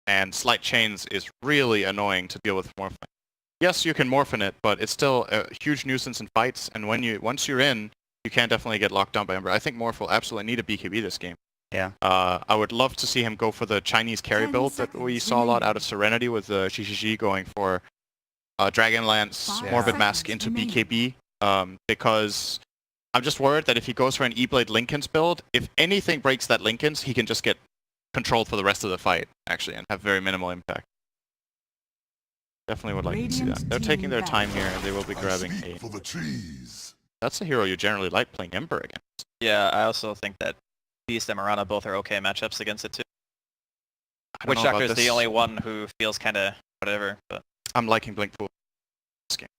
and Slight Chains is really annoying to deal with morphing. Yes, you can morph in it, but it's still a huge nuisance in fights, and once you're in, you can definitely get locked down by Ember. I think Morph will absolutely need a BKB this game. Yeah. I would love to see him go for the Chinese carry build that we saw a lot out of Serenity with the Shishiji going for Dragonlance, Morbid Mask into BKB, because I'm just worried that if he goes for an E-Blade Linken's build, if anything breaks that Linken's, he can just get controlled for the rest of the fight, actually, and have very minimal impact. Definitely would like to see that. They're taking their time here, and they will be grabbing a... That's a hero you generally like playing Ember against. Yeah, I also think that Beast and Mirana both are okay matchups against it too. Witch Doctor is the only one who feels kind of whatever, but... I'm liking BlinkPool this game.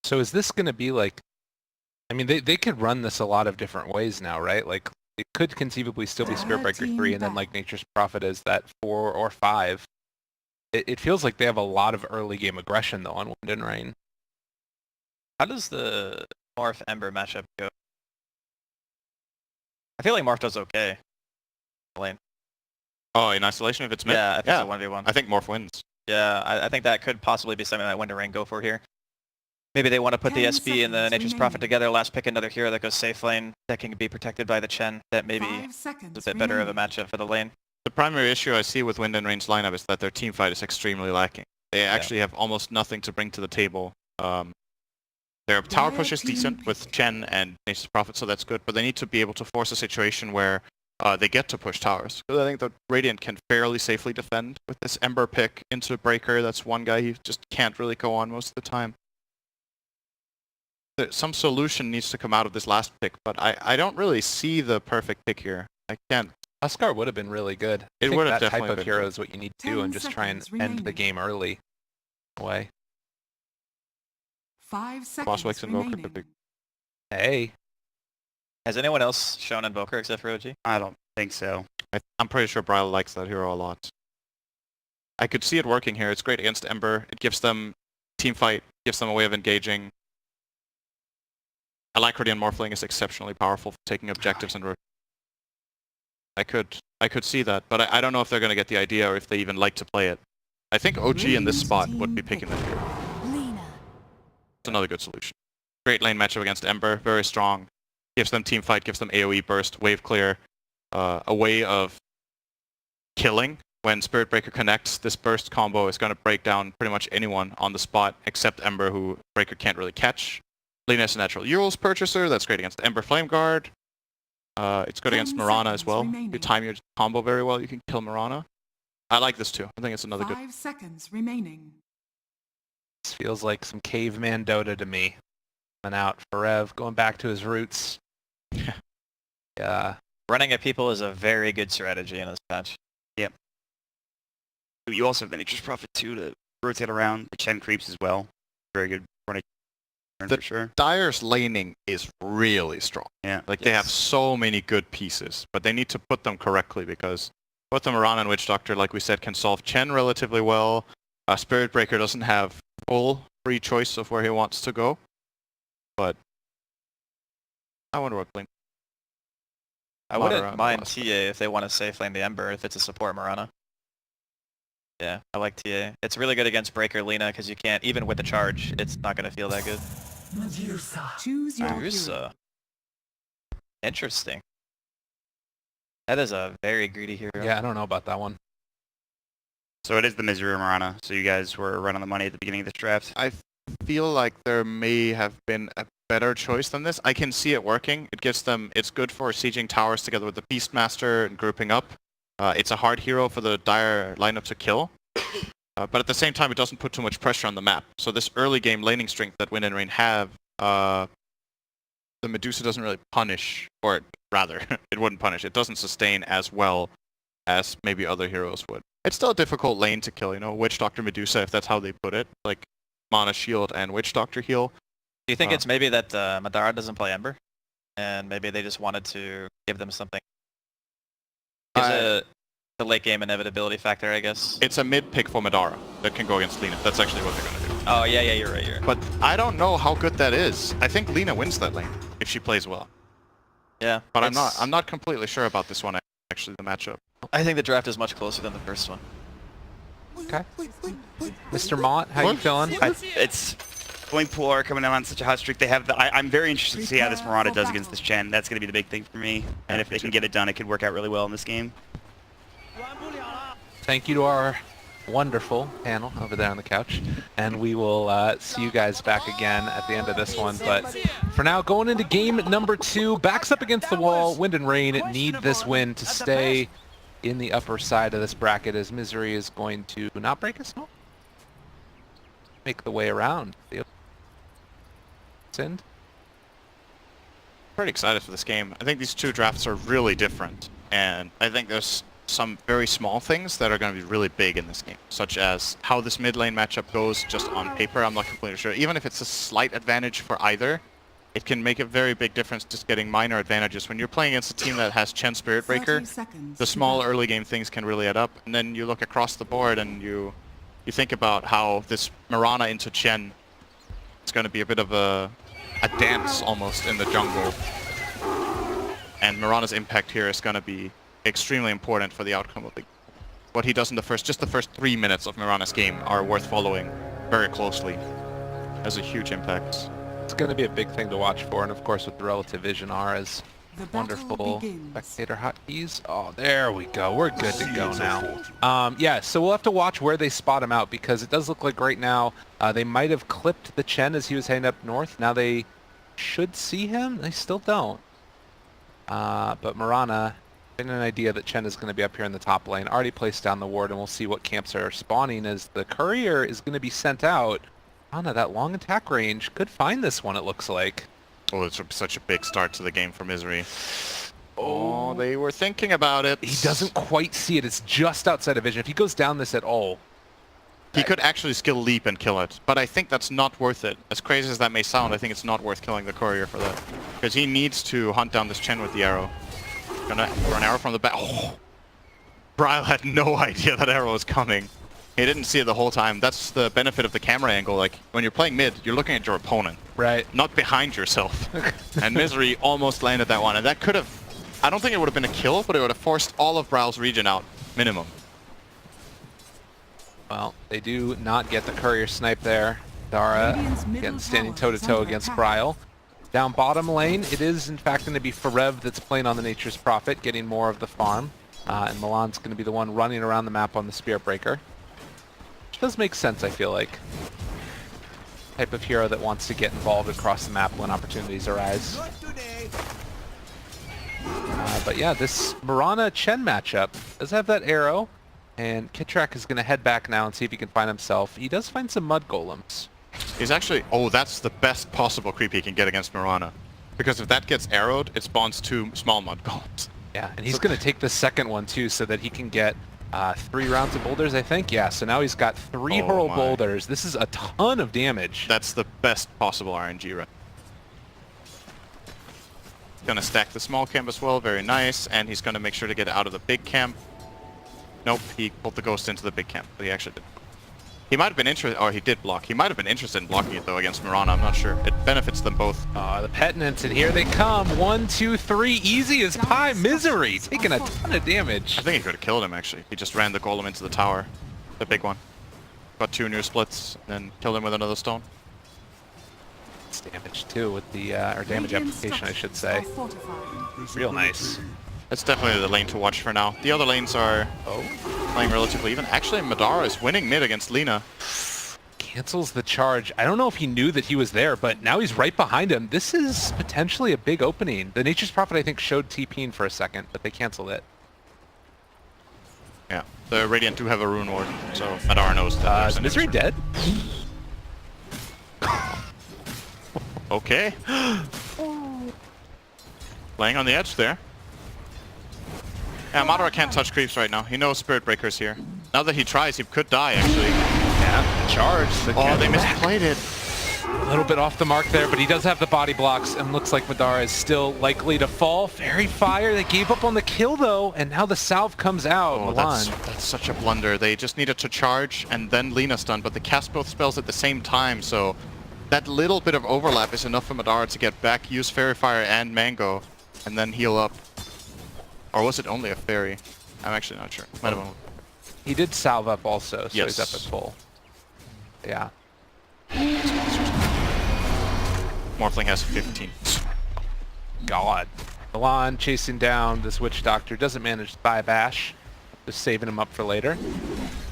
So is this going to be like... I mean, they could run this a lot of different ways now, right? Like, it could conceivably still be Spiritbreaker 3 and then like Nature's Prophet is that 4 or 5. It feels like they have a lot of early game aggression though on Wind and Rain. How does the Morph Ember matchup go? I feel like Morph does okay. Lane. Oh, in isolation if it's mid? Yeah, if it's a 1v1. I think Morph wins. Yeah, I think that could possibly be something that Wind and Rain go for here. Maybe they want to put the SB and the Nature's Prophet together, last pick another hero that goes safe lane, that can be protected by the Chen. That maybe is a bit better of a matchup for the lane. The primary issue I see with Wind and Rain's lineup is that their team fight is extremely lacking. They actually have almost nothing to bring to the table. Their tower push is decent with Chen and Nature's Prophet, so that's good, but they need to be able to force a situation where they get to push towers. Because I think that Radiant can fairly safely defend with this Ember pick into Breaker. That's one guy he just can't really go on most of the time. Some solution needs to come out of this last pick, but I don't really see the perfect pick here. I can't. Huskar would have been really good. I think would have that definitely type of been hero good. is what you need to do and just try and end the game early. Away. 5 seconds Crosswicks Invoker remaining. could be... Hey. Has anyone else shown Invoker except for OG? I don't think so. I'm pretty sure Bryle likes that hero a lot. I could see it working here. It's great against Ember. It gives them team fight, gives them a way of engaging. I like Radiant Morphling is exceptionally powerful for taking objectives and I could see that, but I don't know if they're going to get the idea or if they even like to play it. I think OG in this spot would be picking that hero. It's another good solution. Great lane matchup against Ember, very strong. Gives them team fight, gives them AoE burst, wave clear, a way of killing. When Spirit Breaker connects, this burst combo is going to break down pretty much anyone on the spot except Ember, who Breaker can't really catch. Lina is a natural Euros purchaser, that's great against Ember Flame Guard. It's good against Mirana as well. If you time your combo very well, you can kill Mirana. I like this too. I think it's another 5 seconds remaining. This feels like some caveman Dota to me. And out Forev, going back to his roots. Yeah. Running at people is a very good strategy in this patch. Yep. You also have the Nature's Prophet too to rotate around. The Chen creeps as well. Very good running for sure. Dire's laning is really strong. Yeah. Like they have so many good pieces, but they need to put them correctly because both the Mirana and Witch Doctor, like we said, can solve Chen relatively well. Spirit Breaker doesn't have full free choice of where he wants to go. But I wonder what Blink. I wouldn't mind TA if they want to safe lane the Ember if it's a support Mirana. Yeah, I like TA. It's really good against Breaker Lina because you can't, even with the charge, it's not going to feel that good. Choose your Medusa. Interesting. That is a very greedy hero. Yeah, I don't know about that one. So it is the Misery Mirana. So you guys were right on the money at the beginning of this draft. I feel like there may have been a better choice than this. I can see it working. It gives them. It's good for sieging towers together with the Beastmaster and grouping up. It's a hard hero for the Dire lineup to kill. But at the same time, it doesn't put too much pressure on the map. So this early game laning strength that Wind and Rain have, the Medusa doesn't really punish, or rather, it wouldn't punish. It doesn't sustain as well as maybe other heroes would. It's still a difficult lane to kill, you know, Witch Doctor Medusa, if that's how they put it. Like, Mana Shield and Witch Doctor heal. Do you think it's maybe that Madara doesn't play Ember? And maybe they just wanted to give them something? The late game inevitability factor, I guess. It's a mid pick for Madara that can go against Lina. That's actually what they're going to do. Oh, yeah, you're right. But I don't know how good that is. I think Lina wins that lane if she plays well. Yeah. But I'm not completely sure about this one, actually, the matchup. I think the draft is much closer than the first one. Okay. Mr. Mott, how you feeling? It's BlinkPool are coming out on such a hot streak. They have the. I'm very interested to see how this Mirana does against this Chen. That's going to be the big thing for me. And if they can get it done, it could work out really well in this game. Thank you to our wonderful panel over there on the couch, and we will see you guys back again at the end of this one. But for now, going into game number 2, backs up against the wall. Wind and Rain need this win to stay in the upper side of this bracket, as Misery is going to not break a smoke, make the way around. Send. Pretty excited for this game. I think these two drafts are really different, and I think there's some very small things that are going to be really big in this game, such as how this mid lane matchup goes just on paper. I'm not completely sure. Even if it's a slight advantage for either, it can make a very big difference just getting minor advantages. When you're playing against a team that has Chen Spirit Breaker, the small early game things can really add up. And then you look across the board and you think about how this Mirana into Chen is going to be a bit of a dance almost in the jungle. And Mirana's impact here is going to be extremely important for the outcome of the game. What he does in the first 3 minutes of Mirana's game are worth following very closely. Has a huge impact. It's going to be a big thing to watch for, and of course with the relative vision are as wonderful spectator hotkeys. Oh, there we go. We're good to go now. Yeah, so we'll have to watch where they spot him out, because it does look like right now they might have clipped the Chen as he was heading up north. Now they should see him. They still don't. But Mirana, an idea that Chen is going to be up here in the top lane, already placed down the ward, and we'll see what camps are spawning as the courier is going to be sent out. Mirana, that long attack range, could find this one, it looks like. Oh, it's such a big start to the game for Misery. Oh, they were thinking about it. He doesn't quite see it. It's just outside of vision. If he goes down this at all, he could actually skill leap and kill it, but I think that's not worth it. As crazy as that may sound, I think it's not worth killing the courier for that, because he needs to hunt down this Chen with the arrow. Gonna throw an arrow from the back. Oh! Bryle had no idea that arrow was coming. He didn't see it the whole time. That's the benefit of the camera angle. Like, when you're playing mid, you're looking at your opponent. Right. Not behind yourself. And Misery almost landed that one. And that could have... I don't think it would have been a kill, but it would have forced all of Bryle's region out. Minimum. Well, they do not get the courier snipe there. Dara, again, standing toe-to-toe against Bryle. Down bottom lane, it is in fact going to be Forev that's playing on the Nature's Prophet, getting more of the farm. And Milan's going to be the one running around the map on the Spirit Breaker. Which does make sense, I feel like. Type of hero that wants to get involved across the map when opportunities arise. But yeah, this Mirana-Chen matchup does have that arrow. And Kitrak is going to head back now and see if he can find himself. He does find some mud golems. He's actually... Oh, that's the best possible creep he can get against Mirana. Because if that gets arrowed, it spawns 2 small mud golems. Yeah, and he's going to take the second one too, so that he can get 3 rounds of boulders, I think. Yeah, so now he's got 3 hurl boulders. This is a ton of damage. That's the best possible RNG, right? Gonna stack the small camp as well, very nice. And he's gonna make sure to get out of the big camp. Nope, he pulled the ghost into the big camp, but he actually didn't. He might have been interested, or he did block. He might have been interested in blocking it though against Mirana, I'm not sure. It benefits them both. The Petinants, and here they come. 1, 2, 3, easy as pie. Misery taking a ton of damage. I think he could have killed him actually. He just ran the golem into the tower, the big one. Got 2 new splits, then killed him with another stone. It's damage too with the, or damage application I should say. Real nice. It's definitely the lane to watch for now. The other lanes are playing relatively even. Actually, Madara is winning mid against Lina. Cancels the charge. I don't know if he knew that he was there, but now he's right behind him. This is potentially a big opening. The Nature's Prophet, I think, showed TPing for a second, but they canceled it. Yeah, the Radiant do have a Rune Ward, so Madara knows that is Misery dead? Okay. Playing on the edge there. Yeah, Madara can't touch creeps right now. He knows Spirit Breaker's here. Now that he tries, he could die, actually. Yeah, charge. Oh, they misplayed it. A little bit off the mark there, but he does have the body blocks, and looks like Madara is still likely to fall. Fairy Fire, they gave up on the kill, though, and now the salve comes out. Oh, that's such a blunder. They just needed to charge and then Lina stun, but they cast both spells at the same time, so that little bit of overlap is enough for Madara to get back, use Fairy Fire and Mango, and then heal up. Or was it only a fairy? I'm actually not sure. Might have been. He did salve up also, so Yes. he's up at full. Yeah. Morphling has 15. God. Milan chasing down this Witch Doctor, doesn't manage to buy Bash, just saving him up for later.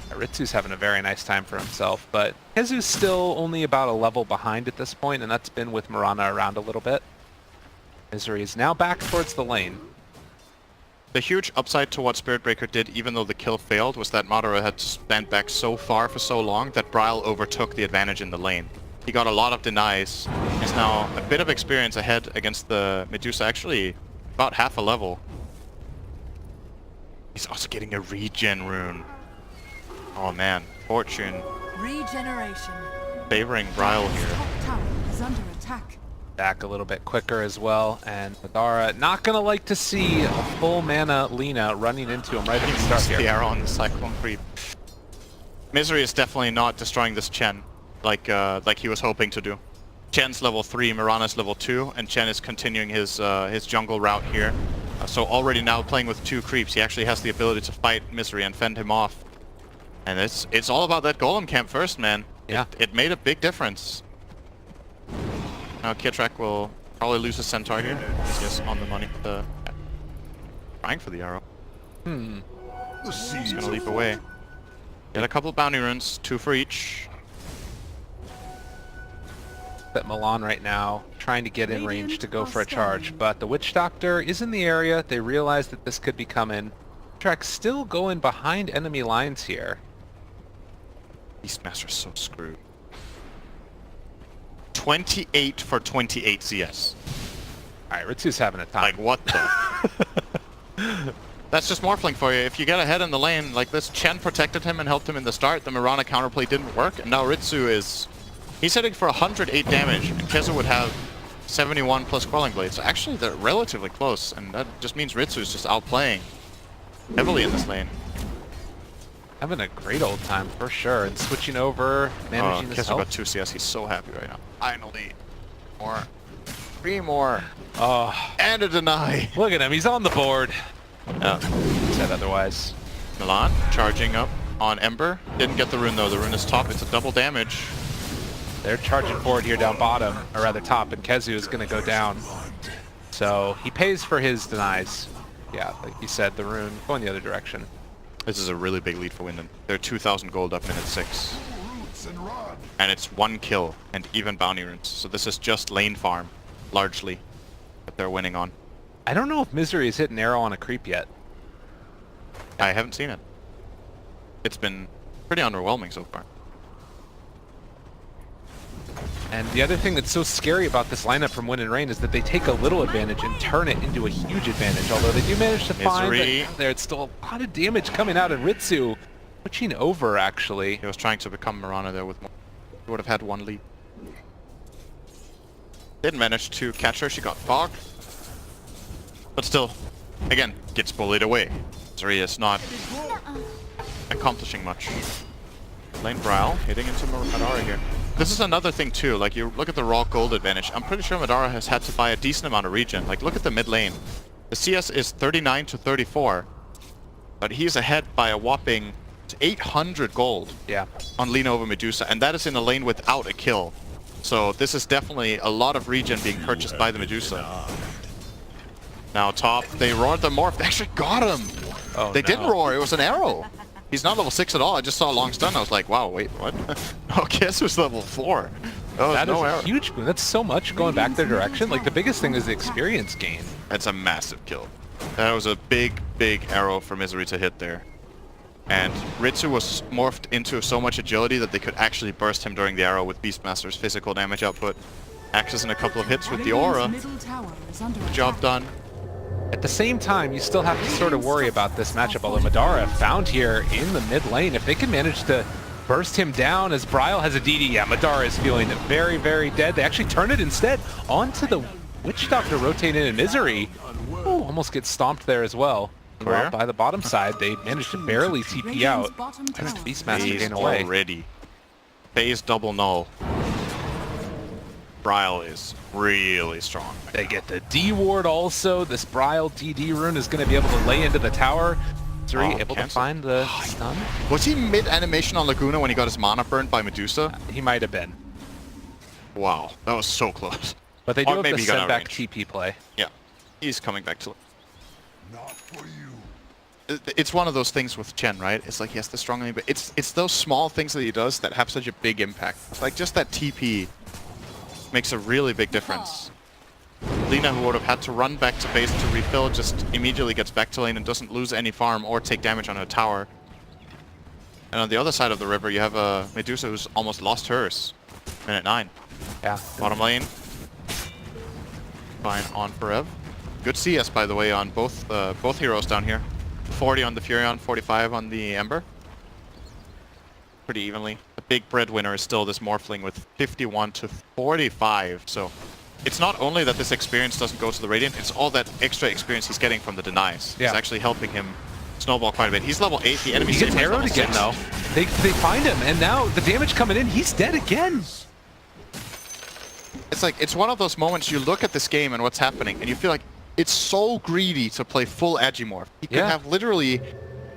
Ritsu's having a very nice time for himself, but Kezu's still only about a level behind at this point, and that's been with Mirana around a little bit. Misery is now back towards the lane. The huge upside to what Spirit Breaker did, even though the kill failed, was that Madara had to stand back so far for so long that Bryle overtook the advantage in the lane. He got a lot of denies. He's now a bit of experience ahead against the Medusa, actually about half a level. He's also getting a regen rune. Oh man, Fortune Regeneration. favoring Bryle here. Top tower is under attack. Back a little bit quicker as well, and Madara not gonna like to see a full mana Lina running into him right at the start The here. arrow on the Cyclone Creep. Misery is definitely not destroying this Chen like he was hoping to do. Chen's level 3, Mirana's level 2, and Chen is continuing his jungle route here. So already now playing with 2 creeps, he actually has the ability to fight Misery and fend him off. And it's all about that golem camp first, man. Yeah. It made a big difference. Now Kitrak will probably lose his centaur here. He's just on the money for the... Trying for the arrow. He's gonna leap away. Get a couple bounty runes, 2 for each. At Milan right now, trying to get in range to go for a charge, but the Witch Doctor is in the area. They realize that this could be coming. Kitrak still going behind enemy lines here. Beastmaster's so screwed. 28 for 28 CS. Alright, Ritsu's having a time. Like, what the? That's just Morphling for you. If you get ahead in the lane, like this, Chen protected him and helped him in the start. The Mirana counterplay didn't work, and now Ritsu is... He's hitting for 108 damage, and Kezu would have 71 plus Quelling Blade. So actually, they're relatively close, and that just means Ritsu is just outplaying heavily in this lane. Having a great old time for sure, and switching over, managing this Kezu health. got 2 CS. He's so happy right now. Finally. More. 3 more. Oh, And a deny. look at him, he's on the board. Yeah. Said otherwise. Milan charging up on Ember. Didn't get the rune though. The rune is top. It's a double damage. They're charging forward here down bottom, or rather top, and Kezu is going to go down. So he pays for his denies. Yeah, like you said, the rune going the other direction. This is a really big lead for Winden. They're 2,000 gold up minute 6. And it's 1 kill and even bounty runes. So this is just lane farm, largely, that they're winning on. I don't know if Misery has hit an arrow on a creep yet. I haven't seen it. It's been pretty underwhelming so far. And the other thing that's so scary about this lineup from Wind and Rain is that they take a little advantage and turn it into a huge advantage. Although they do manage to find Misery. that there, it's still a lot of damage coming out, and Ritsu switching over actually. He was trying to become Mirana there with more. He would have had 1 lead. Didn't manage to catch her. She got fogged. But still, again, gets bullied away. Misery is not accomplishing much. Lane Bryle hitting into Madara here. This is another thing too, like you look at the raw gold advantage. I'm pretty sure Madara has had to buy a decent amount of regen. Like look at the mid lane. The CS is 39 to 34, but he's ahead by a whopping 800 gold Yeah. on Lina over Medusa, and that is in a lane without a kill. So this is definitely a lot of regen being purchased by the Medusa. Now top, they roared the morph. They actually got him. Oh, They no. didn't roar. It was an arrow. He's not level 6 at all. I just saw a long stun. I was like, wow, wait, what? Oh, Kiss was level 4. Oh, That is no a arrow. huge boon. That's so much going back their direction. Like the biggest thing is the experience gain. That's a massive kill. That was a big, big arrow for Misery to hit there. And Ritsu was morphed into so much agility that they could actually burst him during the arrow with Beastmaster's physical damage output. Axes in a couple of hits with the aura. Middle tower is under Job attack. done. At the same time, you still have to sort of worry about this matchup, although Madara found here in the mid lane. If they can manage to burst him down as Bryle has a DD, yeah, Madara is feeling very, very dead. They actually turn it instead onto the Witch Doctor rotating in Misery. Oh, almost gets stomped there as well. Where? Well, by the bottom side, they managed to barely TP out. As the Beastmaster Phase gain away. already. Phase double null. Bryle is really strong. They get the D ward also. This Bryle DD rune is going to be able to lay into the tower. Misery Oh, able to cancel. find the stun? Was he mid-animation on Laguna when he got his mana burned by Medusa? He might have been. Wow, that was so close. But they do Or have maybe the he got send back outrange. TP play. Yeah, he's coming back to... Not for you. It's one of those things with Chen, right? It's like, yes, the strong lane, but it's those small things that he does that have such a big impact. Like, just that TP makes a really big difference. Lina, who would have had to run back to base to refill, just immediately gets back to lane and doesn't lose any farm or take damage on her tower. And on the other side of the river, you have a Medusa who's almost lost hers. Minute 9. Yeah. Bottom lane. Fine on for Ev. Good CS, by the way, on both heroes down here. 40 on the Furion, 45 on the Ember. Pretty evenly. The big breadwinner is still this Morphling with 51 to 45. So it's not only that this experience doesn't go to the Radiant, it's all that extra experience he's getting from the denies. Yeah. It's actually helping him snowball quite a bit. He's level 8, the enemy He gets safe arrowed level again 6. though. They find him, and now the damage coming in, he's dead again. It's like, it's one of those moments you look at this game and what's happening, and you feel like it's so greedy to play full Agimorph. He could Yeah. have literally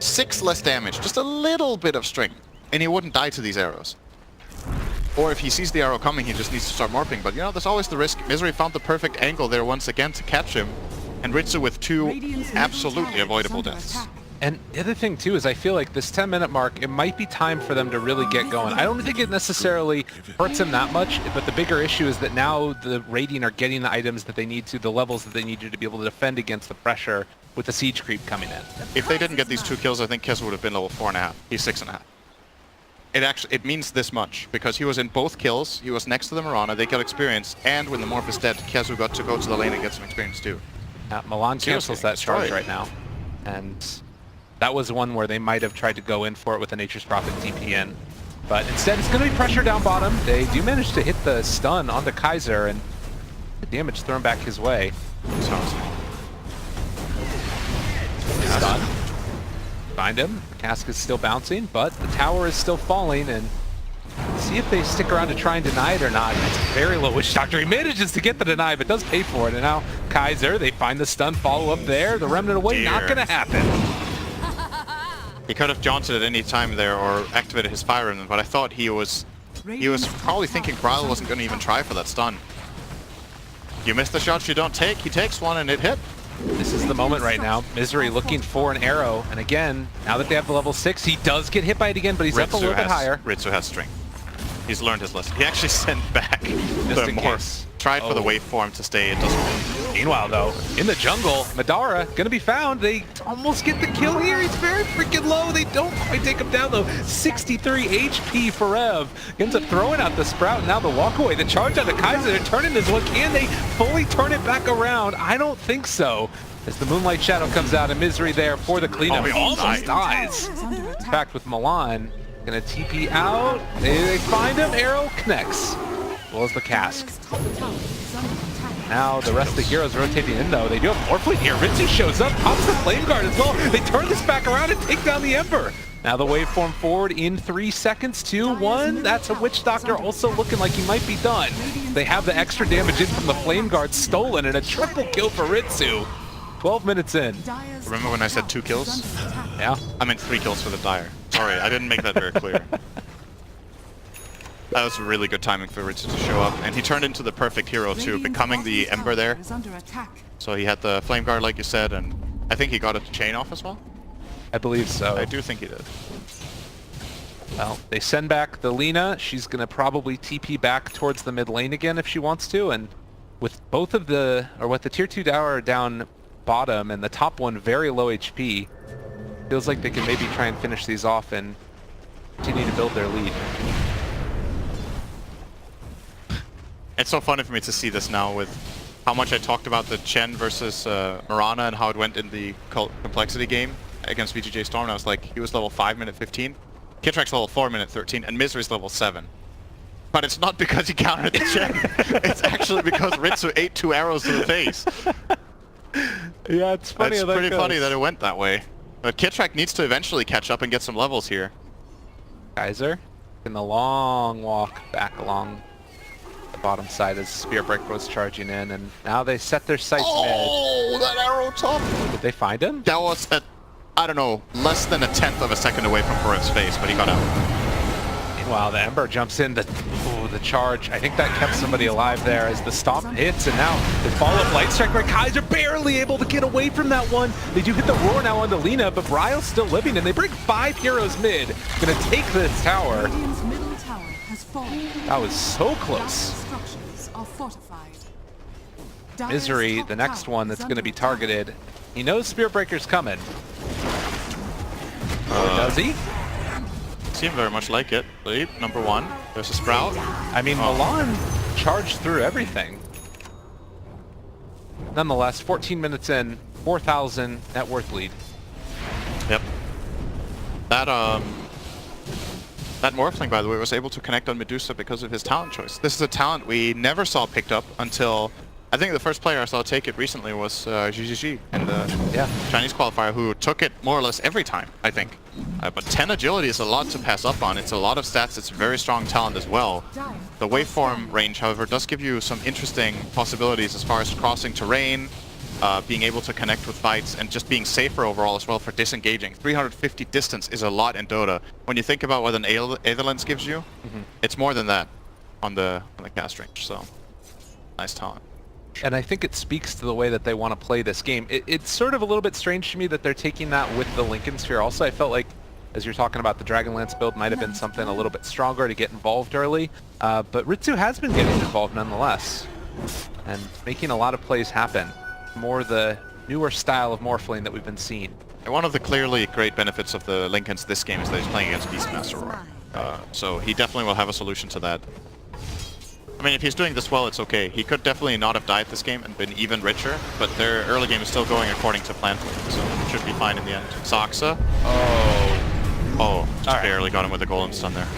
6 less damage, just a little bit of strength, and he wouldn't die to these arrows. Or if he sees the arrow coming, he just needs to start morphing. But you know, there's always the risk. Misery found the perfect angle there once again to catch him, and Ritsu with 2 Radiant's middle absolutely tower is avoidable under deaths. attack. And the other thing too is I feel like this 10-minute mark, it might be time for them to really get going. I don't think it necessarily hurts them that much, but the bigger issue is that now the Radiant are getting the items that they need to, the levels that they need to be able to defend against the pressure with the siege creep coming in. If they didn't get these 2 kills, I think Kez would have been level 4.5. He's 6.5. It means this much, because he was in both kills, he was next to the Mirana, they got experience, and when the Morph is dead, Kezu got to go to the lane and get some experience too. Milan Seriously, cancels that charge destroyed. right now. And that was one where they might have tried to go in for it with a Nature's Prophet TP in. But instead, it's going to be pressure down bottom. They do manage to hit the stun on the Kaiser, and the damage thrown back his way. Stun. Find him. The cask is still bouncing, but the tower is still falling, and see if they stick around to try and deny it or not. It's very low Witch Doctor. He manages to get the deny, but does pay for it. And now Kaiser, they find the stun follow up there. The Remnant away, not going to happen. He could have jaunted at any time there or activated his Fire Remnant, but I thought he was probably thinking Bryle wasn't going to even try for that stun. You miss the shots you don't take, he takes one and it hit. This is the moment right now. Misery looking for an arrow, and again, now that they have the level 6, he does get hit by it again, but he's up a little bit higher. Ritsu has strength. He's learned his lesson. He actually sent back Just the in Morph. case. Tried for the waveform to stay, it doesn't work. Meanwhile, though, in the jungle, Madara gonna be found. They almost get the kill here. He's very freaking low. They don't quite take him down, though. 63 HP for Ev. Ends up throwing out the Sprout. Now the walk away. The charge on the Kaiser. They're turning this one. Can they fully turn it back around? I don't think so. As the Moonlight Shadow comes out, and Misery there for the cleanup. Oh, He almost died. dies. Is under In attack. fact, with Milan, gonna TP out. They find him. Arrow connects. As well as the cask. Dire's top tower is under attack. Now the rest of the heroes rotating in though. They do have Morphling here. Ritsu shows up, pops the Flame Guard as well. They turn this back around and take down the Ember. Now the waveform forward in 3 seconds, 2, 1. That's a Witch Doctor also looking like he might be done. They have the extra damage in from the Flame Guard stolen and a triple kill for Ritsu. 12 minutes in. Dire's Remember when I said top 2 tower kills? is under attack. Yeah. I meant 3 kills for the Dire. Sorry, I didn't make that very clear. That was really good timing for Ritsu to show up, and he turned into the perfect hero too, Radiant's becoming the bottom Ember there. tower is under attack. So he had the Flame Guard like you said, and I think he got a chain off as well. I believe so. I do think he did. Well, they send back the Lina. She's going to probably TP back towards the mid lane again if she wants to. And with both of the, or with the tier 2 tower down bottom and the top one very low HP, feels like they can maybe try and finish these off and continue to build their lead. It's so funny for me to see this now with how much I talked about the Chen versus Mirana and how it went in the complexity game against VGJ Storm. And I was like, he was level 5 minute 15. Kitrak's level 4 minute 13, and Misery's level 7. But it's not because he countered the Chen. It's actually because Ritsu ate 2 arrows to the face. Yeah, it's funny. It's pretty funny that it went that way. But Kitrak needs to eventually catch up and get some levels here. Kaiser in the long walk back along the bottom side as Spear Break was charging in, and now they set their sights Oh, that arrow top! mid. Did they find him? That was a... I don't know, less than a tenth of a second away from Forev's face, but he got out. Meanwhile, the Ember jumps in, the charge. I think that kept somebody alive there as the stomp hits, and now they follow up Light Strike, where Kaiser barely able to get away from that one. They do hit the roar now onto Lina, but Bryle's still living, and they bring 5 heroes mid. Gonna take this tower. Radiant's middle tower has fallen. That was so close. Dire's structures are fortified. Dire's Misery, top the next tower one is that's gonna be under attack. targeted. He knows Spirit Breaker's coming. Or does he? Seemed very much like it. Lead, number 1. There's a Sprout. I mean, Milan charged through everything. Nonetheless, 14 minutes in, 4,000 net worth lead. Yep. That Morphling, by the way, was able to connect on Medusa because of his talent choice. This is a talent we never saw picked up until, I think the first player I saw take it recently was GGG in the Chinese qualifier, who took it more or less every time, I think. But 10 agility is a lot to pass up on. It's a lot of stats. It's very strong talent as well. The waveform range, however, does give you some interesting possibilities as far as crossing terrain, being able to connect with fights, and just being safer overall as well for disengaging. 350 distance is a lot in Dota. When you think about what an Aether Lens gives you, it's more than that on the cast range. So, nice talent. And I think it speaks to the way that they want to play this game. It's sort of a little bit strange to me that they're taking that with the Lincoln Sphere. Also, I felt like, as you're talking about, the Dragonlance build might have been something a little bit stronger to get involved early. But Ritsu has been getting involved nonetheless, and making a lot of plays happen. More the newer style of Morphling that we've been seeing. And one of the clearly great benefits of the Lincolns this game is that he's playing against Beastmaster Roar. So he definitely will have a solution to that. I mean, if he's doing this well, it's okay. He could definitely not have died this game and been even richer, but their early game is still going according to plan for him, so it should be fine in the end. Saxa. Oh, just barely got him with the Golem Stun there.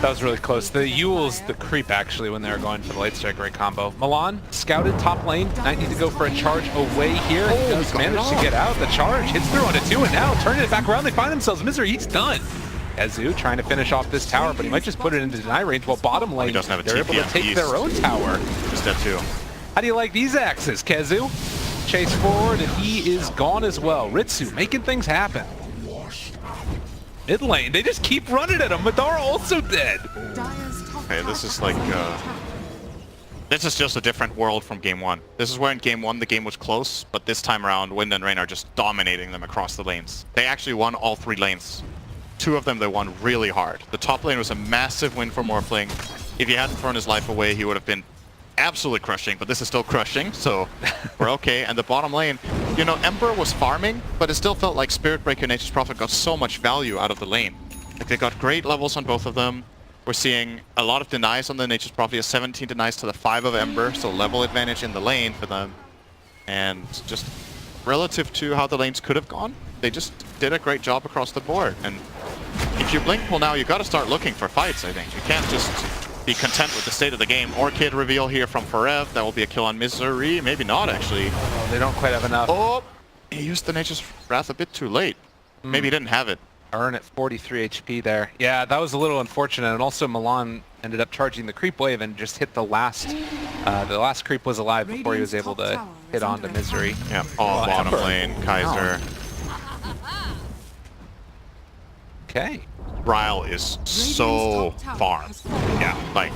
That was really close. The Yule's the creep, actually, when they were going for the Light Strike Ray combo. Milan, scouted top lane, might need to go for a charge away here. He does manage to get out. The charge hits through onto 2, and now turning it back around, they find themselves Misery. He's done. Kazu trying to finish off this tower, but he might just put it into deny range, while bottom lane, they're able to take their own tower. Just that too. How do you like these axes, Kazu? Chase forward, and he is gone as well. Ritsu making things happen. Mid lane, they just keep running at him. Madara also dead. Okay, this is like, this is just a different world from game 1. This is where in game 1 the game was close, but this time around Wind and Rain are just dominating them across the lanes. They actually won all 3 lanes. 2 of them they won really hard. The top lane was a massive win for Morphling. If he hadn't thrown his life away, he would have been absolutely crushing, but this is still crushing, so we're okay. And the bottom lane, you know, Ember was farming, but it still felt like Spirit Breaker and Nature's Prophet got so much value out of the lane. Like, they got great levels on both of them. We're seeing a lot of denies on the Nature's Prophet, 17 denies to the 5 of Ember, so level advantage in the lane for them. And just relative to how the lanes could have gone, they just did a great job across the board. And if you BlinkPool now, you got to start looking for fights, I think. You can't just be content with the state of the game. Orchid reveal here from Forev. That will be a kill on Misery. Maybe not, actually. Oh, they don't quite have enough. Oh, he used the Nature's Wrath a bit too late. Maybe he didn't have it. Earn at 43 HP there. Yeah, that was a little unfortunate. And also Milan ended up charging the creep wave and just hit the last creep was alive before he was able to hit onto Misery. Yeah, all bottom lane, Kaiser. Okay. Ryle is so farm. Yeah, like...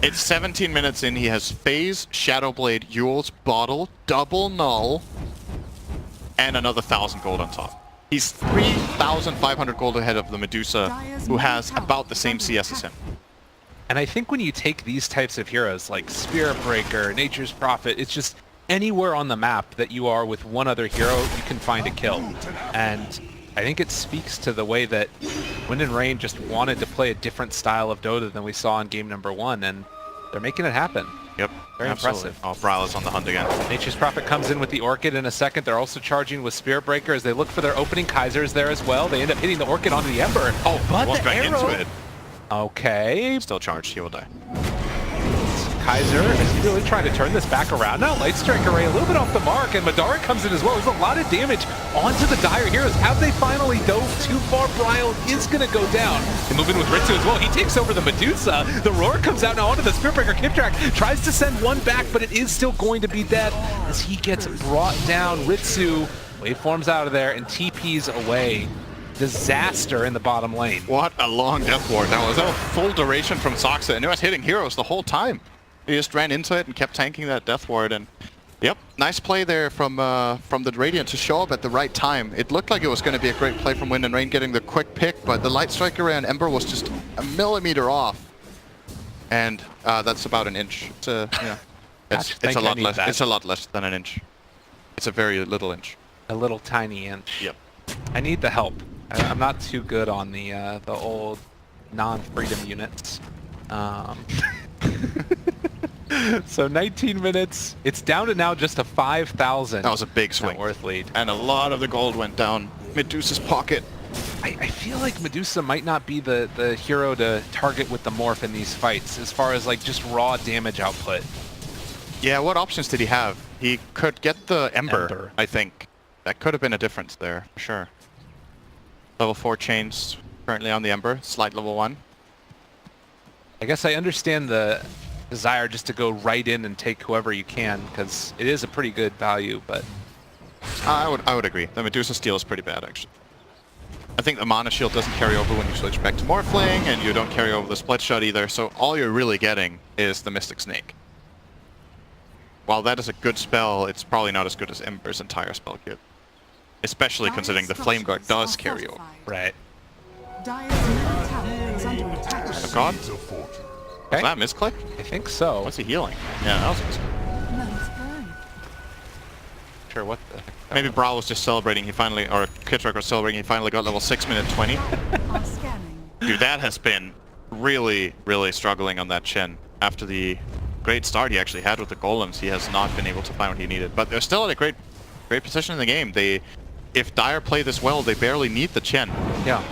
It's 17 minutes in, he has Phase, Shadowblade, Yule's Bottle, Double Null, and another 1,000 gold on top. He's 3,500 gold ahead of the Medusa, who has about the same CS as him. And I think when you take these types of heroes, like Spirit Breaker, Nature's Prophet, it's just anywhere on the map that you are with one other hero, you can find a kill. And I think it speaks to the way that Wind and Rain just wanted to play a different style of Dota than we saw in game number 1, and they're making it happen. Yep, very impressive. Oh, Ryle is on the hunt again. Nature's Prophet comes in with the Orchid in a second. They're also charging with Spirit Breaker as they look for their opening. Kaiser's there as well. They end up hitting the Orchid onto the Ember. Oh, but walked the back arrow... into it. Okay. Still charged, he will die. Kaiser is really trying to turn this back around now. Light Strike Array a little bit off the mark, and Madara comes in as well. There's a lot of damage onto the Dire Heroes. Have they finally dove too far? Bryle is going to go down. They move in with Ritsu as well. He takes over the Medusa. The Roar comes out now onto the Spirit Breaker. Kiptrack tries to send one back, but it is still going to be dead as he gets brought down. Ritsu Waveform's out of there and TP's away. Disaster in the bottom lane. What a long death ward that was. That was full duration from Soxa, and it was hitting heroes the whole time. He just ran into it and kept tanking that death ward, and yep, nice play there from the Radiant to show up at the right time. It looked like it was going to be a great play from Wind and Rain getting the quick pick, but the Light Striker and Ember was just a millimeter off. And that's about an inch. It's a lot less. It's a lot less than an inch. It's a very little inch. A little tiny inch. Yep. I need the help. I'm not too good on the old non-freedom units. So 19 minutes. It's down to now just a 5,000. That was a big swing. Worth lead. And a lot of the gold went down Medusa's pocket. I feel like Medusa might not be the hero to target with the morph in these fights, as far as like just raw damage output. Yeah, what options did he have? He could get the Ember, I think. That could have been a difference there, for sure. Level 4 chains currently on the Ember, slight level 1. I guess I understand the desire just to go right in and take whoever you can, because it is a pretty good value, but... I would agree. The Medusa steal is pretty bad, actually. I think the Mana Shield doesn't carry over when you switch back to Morphling, and you don't carry over the Split Shot either, so all you're really getting is the Mystic Snake. While that is a good spell, it's probably not as good as Ember's entire spell kit. Especially considering the Flame Guard does carry over. Right. Oh god? Needs a fortune. Was that a misclick? I think so. What's he healing? Yeah, that was a misclick. Sure, what the... Maybe Brawl was just celebrating, he finally, or Kitrek was celebrating, he finally got level 6 minute 20. Dude, that has been really, really struggling on that Chen. After the great start he actually had with the Golems, he has not been able to find what he needed. But they're still at a great position in the game. If Dire play this well, they barely need the Chen. Yeah.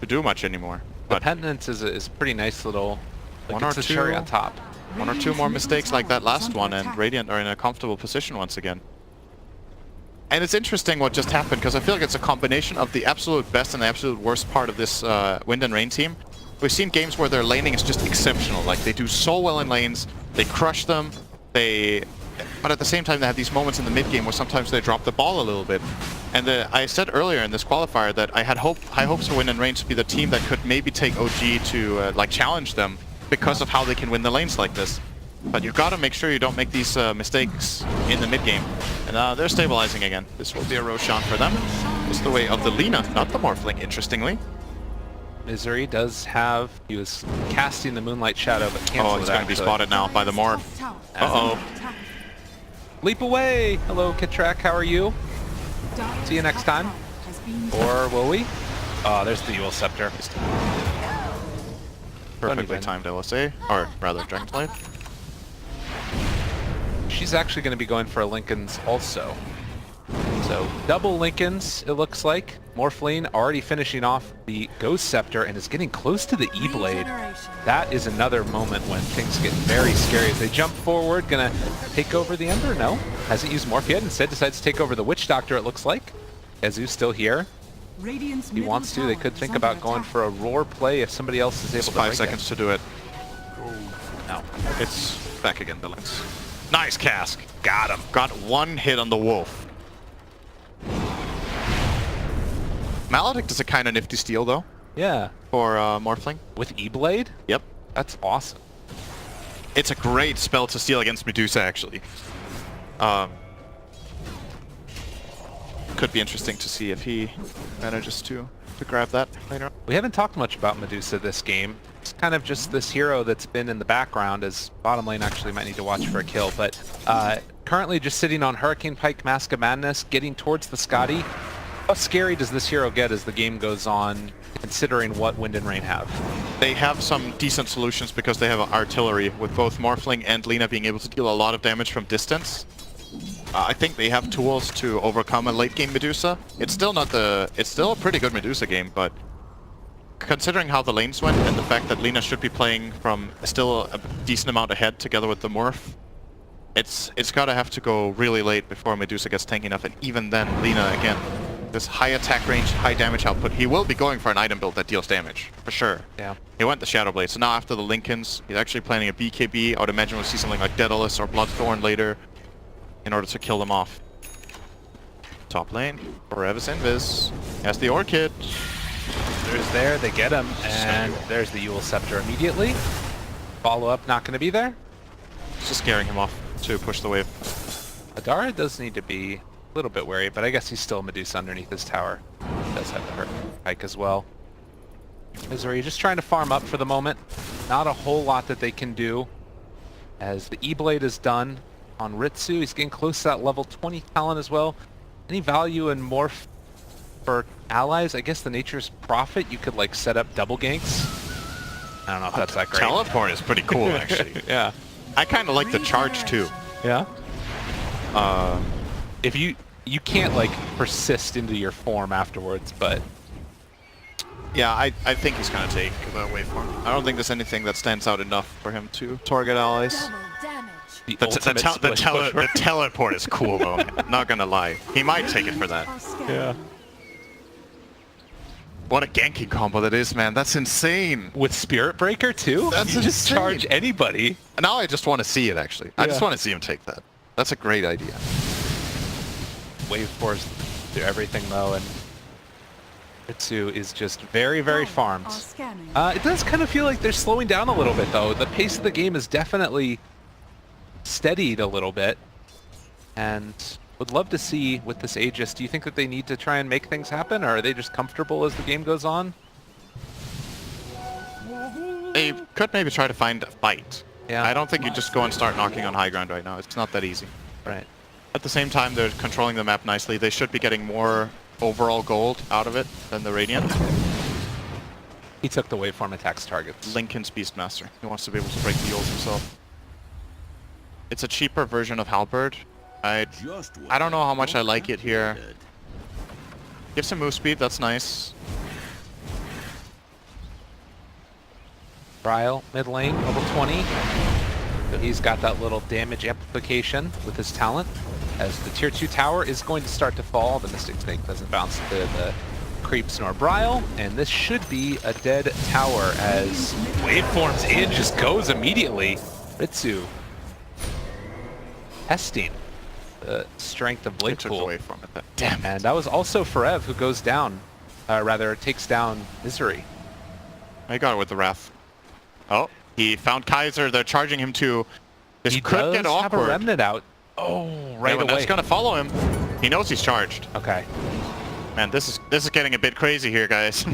To do much anymore. The But Penitence is a pretty nice little... Like, One or it's a two- cherry on top. one or two more mistakes like that last one, and Radiant are in a comfortable position once again. And it's interesting what just happened, because I feel like it's a combination of the absolute best and the absolute worst part of this Wind and Rain team. We've seen games where their laning is just exceptional. Like, they do so well in lanes, they crush them, but at the same time they have these moments in the mid game where sometimes they drop the ball a little bit. And I said earlier in this qualifier that I had high hopes for Wind and Rain to be the team that could maybe take OG to like challenge them because of how they can win the lanes like this. But you've got to make sure you don't make these mistakes in the mid game. And they're stabilizing again. This will be a Roshan for them. It's the way of the Lina, not the Morphling, interestingly. Misery does have... He was casting the Moonlight Shadow, but canceled Oh, it's going to be spotted now by the Morph. Uh-oh. Leap away! Hello, Kitrak, how are you? See you next time. Or will we? Oh, there's the Eul Scepter. Perfectly timed, LSA. Or rather, Dragonblade. She's actually going to be going for a Lincoln's also. So, double Lincolns, it looks like. Morphling already finishing off the Ghost Scepter and is getting close to the E-Blade. That is another moment when things get very scary. As they jump forward, gonna take over the Ember? No, hasn't used Morph yet. Instead decides to take over the Witch Doctor, it looks like. Azu's still here. If he wants to, they could think about going for a roar play if somebody else is able to 5 seconds to do it. No. It's back again, Billings. Nice cask. Got him. Got one hit on the wolf. Maledict is a kind of nifty steal, though, Yeah. for Morphling. With E-Blade? Yep. That's awesome. It's a great spell to steal against Medusa, actually. Could be interesting to see if he manages to grab that later on. We haven't talked much about Medusa this game. It's kind of just this hero that's been in the background, as bottom lane actually might need to watch for a kill, but currently just sitting on Hurricane Pike, Mask of Madness, getting towards the Scotty. How scary does this hero get as the game goes on, considering what Wind and Rain have? They have some decent solutions because they have artillery, with both Morphling and Lina being able to deal a lot of damage from distance. I think they have tools to overcome a late game Medusa. It's still a pretty good Medusa game, but considering how the lanes went and the fact that Lina should be playing from still a decent amount ahead together with the Morph, it's gotta have to go really late before Medusa gets tanky enough, and even then Lina again. This high attack range, high damage output, he will be going for an item build that deals damage, for sure. Yeah. He went the Shadow Blade, so now after the Lincolns, he's actually planning a BKB. I would imagine we'll see something like Daedalus or Bloodthorn later in order to kill them off. Top lane. Forever's Invis. Has the Orchid. There's there, they get him, and there's the Yule Scepter immediately. Follow-up not going to be there. Just scaring him off to push the wave. Adara does need to be a little bit wary, but I guess he's still Medusa underneath his tower. He does have the hurt Pike as well. Misery just trying to farm up for the moment. Not a whole lot that they can do. As the E-Blade is done on Ritsu, he's getting close to that level 20 talent as well. Any value in Morph for allies? I guess the Nature's Prophet, you could like set up double ganks. I don't know if that's that great. Teleport is pretty cool, actually. Yeah. I kind of like the charge, too. Yeah? If you can't like persist into your form afterwards, but Yeah, I think he's going to take the waveform. I don't think there's anything that stands out enough for him to target allies. the The teleport is cool, though. Not going to lie. He might take it for that. Yeah. What a ganking combo that is, man. That's insane. With Spirit Breaker too? That's you just insane. charge anybody. Now I just want to see it, actually. I just want to see him take that. That's a great idea. Wave Force do everything though, and Ritsu is just very, very farmed. It does kind of feel like they're slowing down a little bit though. The pace of the game is definitely steadied a little bit, and would love to see with this Aegis, do you think that they need to try and make things happen, or are they just comfortable as the game goes on? They could maybe try to find a fight. Yeah. I don't think you just go and start knocking on high ground right now. It's not that easy. Right. At the same time, they're controlling the map nicely. They should be getting more overall gold out of it than the Radiant. He took the waveform attacks targets. Lincoln's Beastmaster. He wants to be able to break the Yules himself. It's a cheaper version of Halberd. I don't know how much I like it here. Gives him move speed, that's nice. Bryle, mid lane, level 20. So he's got that little damage amplification with his talent. As the tier 2 tower is going to start to fall, the Mystic Snake doesn't bounce to the creeps nor Bryle, and this should be a dead tower as waveforms in just goes immediately. Ritsu testing the strength of BlinkPool. Away from it. Damn it. And that was also Forev who goes down, rather takes down Misery. I got it with the Wrath. Oh, he found Kaiser. They're charging him too. This He could does get awkward. have a remnant out. Oh, right away. That's gonna follow him. He knows he's charged. Okay. Man, this is getting a bit crazy here, guys.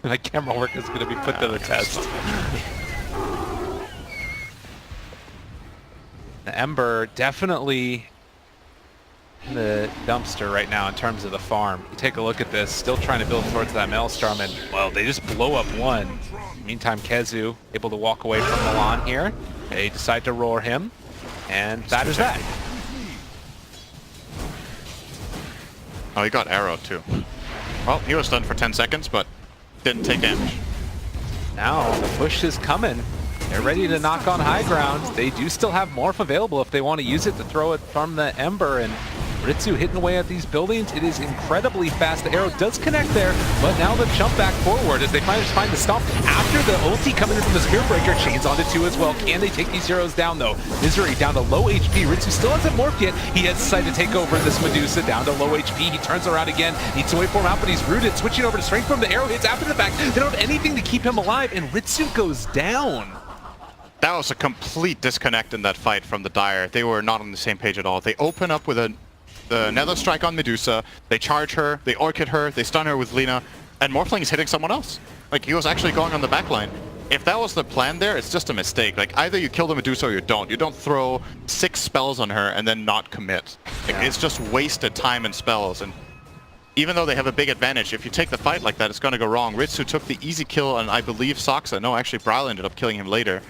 My camera work is going to be put to the test. The Ember definitely in the dumpster right now in terms of the farm. You take a look at this, still trying to build towards that Maelstrom, and well, they just blow up one. Meantime, Kezu able to walk away from Milan here. They decide to roar him, and that is that. Oh, he got arrowed too. Well, he was stunned for 10 seconds, but didn't take damage. Now the push is coming. They're ready to knock on high ground. They do still have Morph available if they want to use it to throw it from the Ember, and Ritsu hitting away at these buildings. It is incredibly fast. The arrow does connect there, but now the jump back forward as they find the stomp. After the ulti coming in from the Spirit Breaker, chains onto 2 as well. Can they take these heroes down though? Misery down to low HP. Ritsu still hasn't morphed yet. He has decided to take over this Medusa down to low HP. He turns around again, needs to wait for him out, but he's rooted. Switching over to strength from the arrow hits after the fact. They don't have anything to keep him alive, and Ritsu goes down. That was a complete disconnect in that fight from the Dire. They were not on the same page at all. They open up with the Nether Strike on Medusa, they charge her, they Orchid her, they stun her with Lina, and Morphling is hitting someone else. Like, he was actually going on the backline. If that was the plan there, it's just a mistake. Like, either you kill the Medusa or you don't. You don't throw 6 spells on her and then not commit. Like, it's just wasted time and spells. And even though they have a big advantage, if you take the fight like that, it's going to go wrong. Ritsu took the easy kill on, I believe, Saksa. No, actually, Bryle ended up killing him later.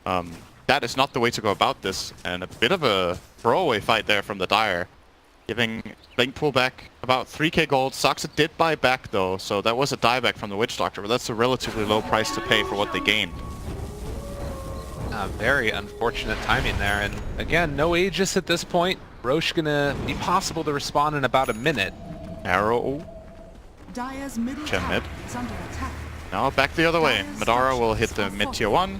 That is not the way to go about this. And a bit of a throwaway fight there from the Dire. Giving BlinkPool back about 3k gold. Saksa did buy back though, so that was a dieback from the Witch Doctor, but that's a relatively low price to pay for what they gained. Very unfortunate timing there, and again, no Aegis at this point. Roche gonna be possible to respond in about a minute. Arrow. Dire's middle Chen tower mid. is under attack. Now back the other way. Madara will hit the mid tier 1.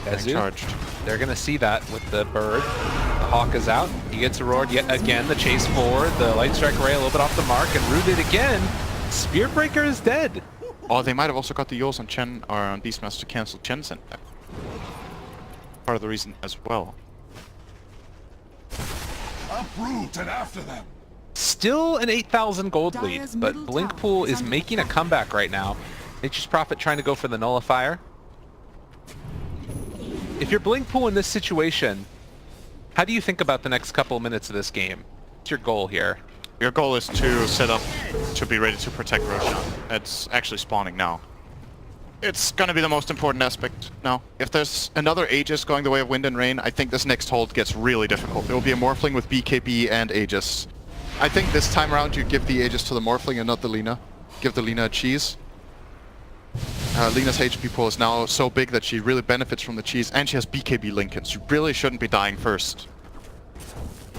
Kezu, Charged. they're gonna see that with the bird. The Hawk is out. He gets roared yet again. The chase forward. The Light Strike Ray a little bit off the mark and rooted again. Spearbreaker is dead. Oh, they might have also got the Yules on Chen or on Beastmaster to cancel Chen's impact. Part of the reason as well. Uproot and after them. Still an 8,000 gold lead, Dire's but middle BlinkPool tower is is under making a attack. comeback right now. Nature's Prophet trying to go for the Nullifier. If you're BlinkPool in this situation, how do you think about the next couple of minutes of this game? What's your goal here? Your goal is to set up to be ready to protect Roshan. It's actually spawning now. It's gonna be the most important aspect now. If there's another Aegis going the way of Wind and Rain, I think this next hold gets really difficult. There will be a Morphling with BKB and Aegis. I think this time around you give the Aegis to the Morphling and not the Lina. Give the Lina a cheese. Lina's HP pool is now so big that she really benefits from the cheese, and she has BKB Lincolns. You really shouldn't be dying first.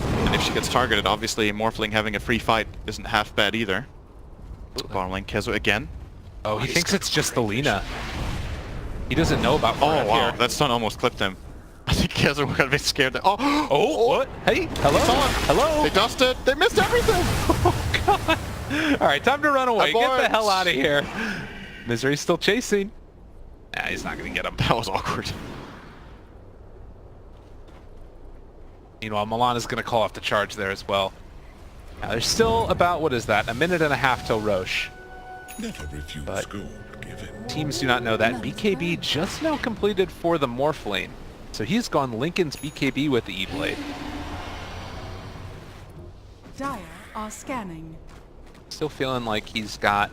And if she gets targeted, obviously Morphling having a free fight isn't half bad either. Bottom lane, Kezu again. Oh, he thinks it's just the Lina. He doesn't know about Oh Forev wow, here. that stun almost clipped him. I think Kezu would have been scared that— Oh, what? Hey, hello? Someone- Hello? They dusted, they missed everything! Oh, God. All right, time to run away. Get the Abort. hell out of here. Misery's still chasing. Nah, he's not going to get him. That was awkward. Meanwhile, Milan is going to call off the charge there as well. Now, there's still about, what is that, a minute and a half till Roche. Never refuse But- gold given. Teams do not know that. BKB just now completed for the Morphling. So he's gone Lincoln's BKB with the E-Blade. Dire are scanning. Still feeling like he's got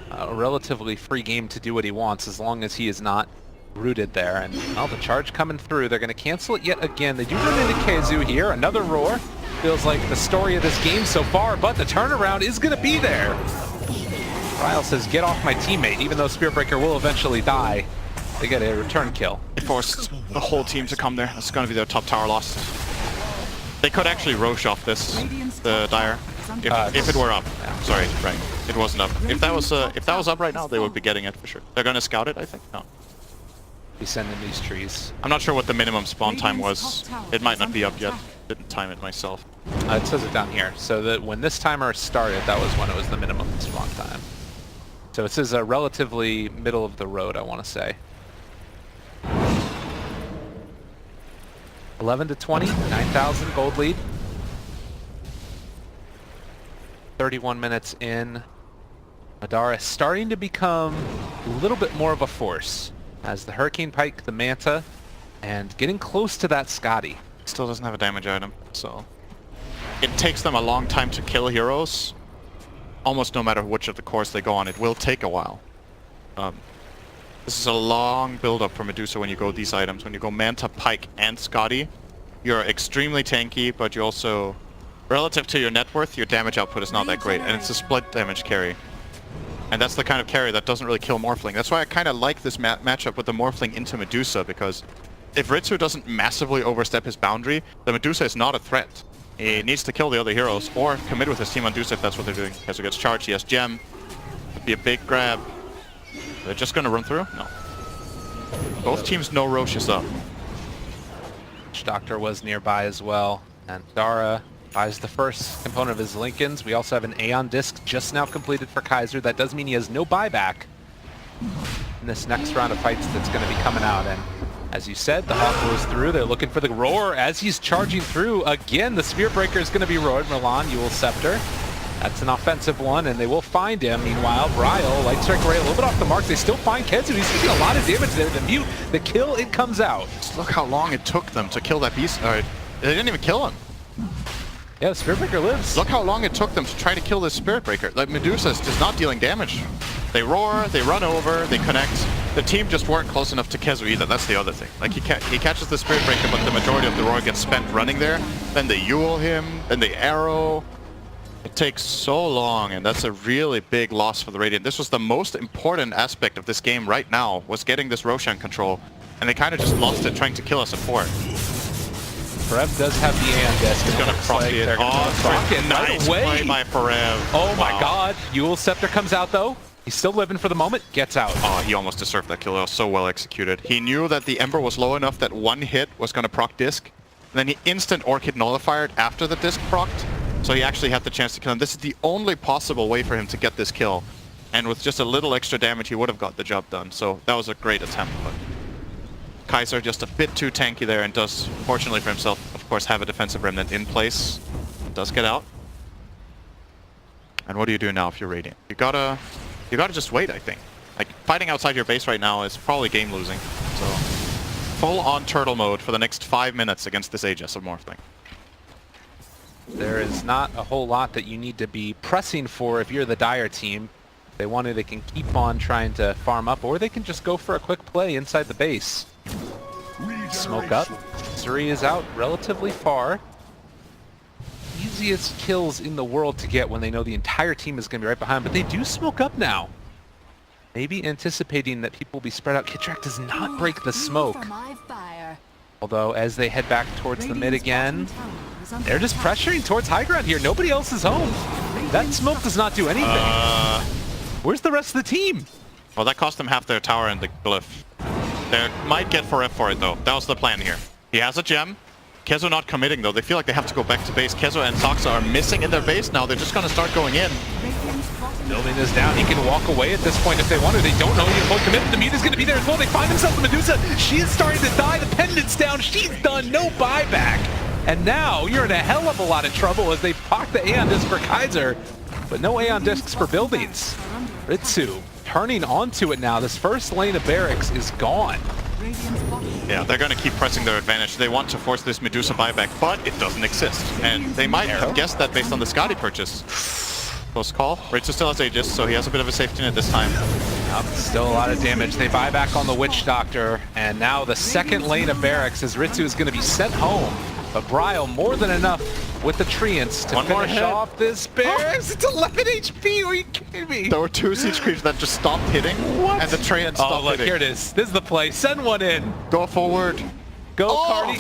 a relatively free game to do what he wants as long as he is not rooted there. And well, the charge coming through. They're going to cancel it yet again. They do run into Kezu here. Another roar. Feels like the story of this game so far, but the turnaround is going to be there. Ryle says, get off my teammate, even though Spearbreaker will eventually die. They get a return kill. They forced the whole team to come there. That's gonna be their top tower loss. They could actually Roche off this, the Dire, if it were up. Sorry, right. It wasn't up. If that was up right now, they would be getting it for sure. They're gonna scout it, I think. No. We send in these trees. I'm not sure what the minimum spawn time was. It might not be up yet. Didn't time it myself. It says it down here. So that when this timer started, that was when it was the minimum spawn time. So it says relatively middle of the road, I want to say. 11 to 20, 9,000 gold lead. 31 minutes in. Madara is starting to become a little bit more of a force as the Hurricane Pike, the Manta, and getting close to that Scotty. Still doesn't have a damage item, so it takes them a long time to kill heroes. Almost no matter which of the cores they go on, it will take a while. This is a long build-up for Medusa when you go these items. When you go Manta, Pike, and Scotty, you're extremely tanky, but you also, relative to your net worth, your damage output is not that great, and it's a split damage carry. And that's the kind of carry that doesn't really kill Morphling. That's why I kind of like this matchup with the Morphling into Medusa, because if Ritsu doesn't massively overstep his boundary, the Medusa is not a threat. He needs to kill the other heroes, or commit with his team on Medusa if that's what they're doing. Kezu gets charged, he has Gem. Could be a big grab. They're just gonna run through? No. Both teams know Roche is up. Doctor was nearby as well, and Dara buys the first component of his Lincolns. We also have an Aeon Disc just now completed for Kaiser. That does mean he has no buyback in this next round of fights that's going to be coming out. And as you said, the Hawk goes through. They're looking for the roar as he's charging through. Again, the Spearbreaker is going to be roared. Milan, Yule Scepter. That's an offensive one, and they will find him. Meanwhile, Bryle, Light Strike Ray, a little bit off the mark. They still find Kezu. He's taking a lot of damage there. The mute, the kill, it comes out. Just look how long it took them to kill that beast. They didn't even kill him. Yeah, the Spearbreaker lives. Look how long it took them to try to kill this Spirit Breaker. Like, Medusa is just not dealing damage. They roar, they run over, they connect. The team just weren't close enough to Kezu either. That's the other thing. Like, he catches the Spirit Breaker, but the majority of the roar gets spent running there. Then they Yule him, then they arrow. It takes so long, and that's a really big loss for the Radiant. This was the most important aspect of this game right now, was getting this Roshan control. And they kind of just lost it trying to kill us at 4. Forev does have the Aeon Disc. He's gonna proc it. They're gonna proc it nice right away. play by Forev. Oh my Wow. god. Yule Scepter comes out though. He's still living for the moment. Gets out. Oh, he almost deserved that kill. It was so well executed. He knew that the Ember was low enough that one hit was going to proc disc, then he instant Orchid nullified after the disc procced, so he actually had the chance to kill him. This is the only possible way for him to get this kill, and with just a little extra damage he would have got the job done, so that was a great attempt. But Kaiser just a bit too tanky there, and does, fortunately for himself, of course, have a defensive remnant in place. Does get out. And what do you do now if you're Radiant? You gotta just wait, I think. Like, fighting outside your base right now is probably game losing. So, full on turtle mode for the next 5 minutes against this Aegis of Morphling. There is not a whole lot that you need to be pressing for if you're the Dire team. If they want to, they can keep on trying to farm up, or they can just go for a quick play inside the base. Smoke up. Zuri is out relatively far. Easiest kills in the world to get when they know the entire team is going to be right behind, but they do smoke up now. Maybe anticipating that people will be spread out. Kitrak does not break the smoke. Although, as they head back towards the mid again, they're just pressuring towards high ground here. Nobody else is home. That smoke does not do anything. Where's the rest of the team? Well, that cost them half their tower and the glyph. They might get 4F for it, though. That was the plan here. He has a gem. Kezo not committing, though. They feel like they have to go back to base. Kezo and Soxa are missing in their base now. They're just going to start going in. Building this down. He can walk away at this point if they want to. They don't know he can fully commit. The meat is going to be there as well. They find themselves the Medusa. She is starting to die. The pendant's down. She's done. No buyback. And now you're in a hell of a lot of trouble as they pock the Aeon Disc for Kaiser, but no Aeon Discs for buildings. Ritsu turning onto it now. This first lane of barracks is gone. Yeah, they're going to keep pressing their advantage. They want to force this Medusa buyback, but it doesn't exist. And they might have guessed that based on the Scotty purchase. Close call. Ritsu still has Aegis, so he has a bit of a safety net this time. Still a lot of damage. They buy back on the Witch Doctor, and now the second lane of barracks as Ritsu is going to be sent home. But Bryle more than enough with the Treants to finish off this barracks. It's 11 HP, are you kidding me? There were 2 siege creeps that just stopped hitting, and the Treants stopped look, hitting. here it is. This is the play. Send one in. Go forward. Go, Cardi.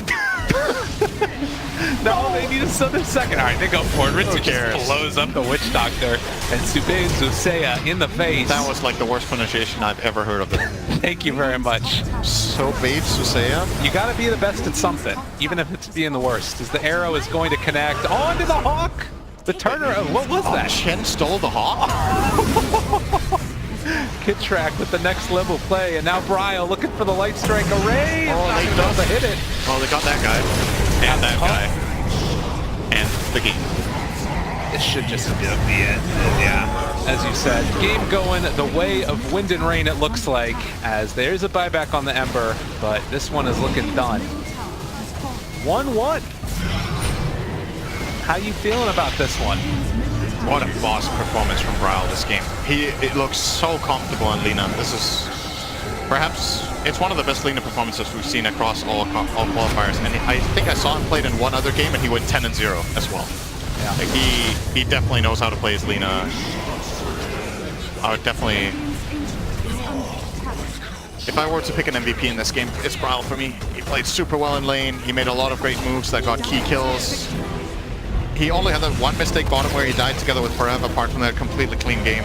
No, they need a second. All right, they go for it. Ritsu just blows up the Witch Doctor, and Subei Zusea in the face. That was like the worst pronunciation I've ever heard of it. Thank you very much. Subei Zusea? You gotta be the best at something, even if it's being the worst. As the arrow is going to connect onto the Hawk. The Turner, what was that? Chen stole the Hawk? Kitrak with the next level play, and now Bryle looking for the Light Strike Array. Oh, they don't hit it. Oh, they got that guy. And that guy. And the game. This should just be the end. Yeah, as you said, game going the way of Wind and Rain, it looks like, as there's a buyback on the Ember, but this one is looking done. 1-1. How you feeling about this one? What a boss performance from Bryle this game. It looks so comfortable in Lina. This is perhaps, it's one of the best Lina performances we've seen across all qualifiers. And I think I saw him played in one other game and he went 10-0 as well. Yeah. Like he definitely knows how to play his Lina. I would definitely, if I were to pick an MVP in this game, it's Bryle for me. He played super well in lane. He made a lot of great moves that got key kills. He only had that one mistake bottom where he died together with Forever. Apart from that, completely clean game.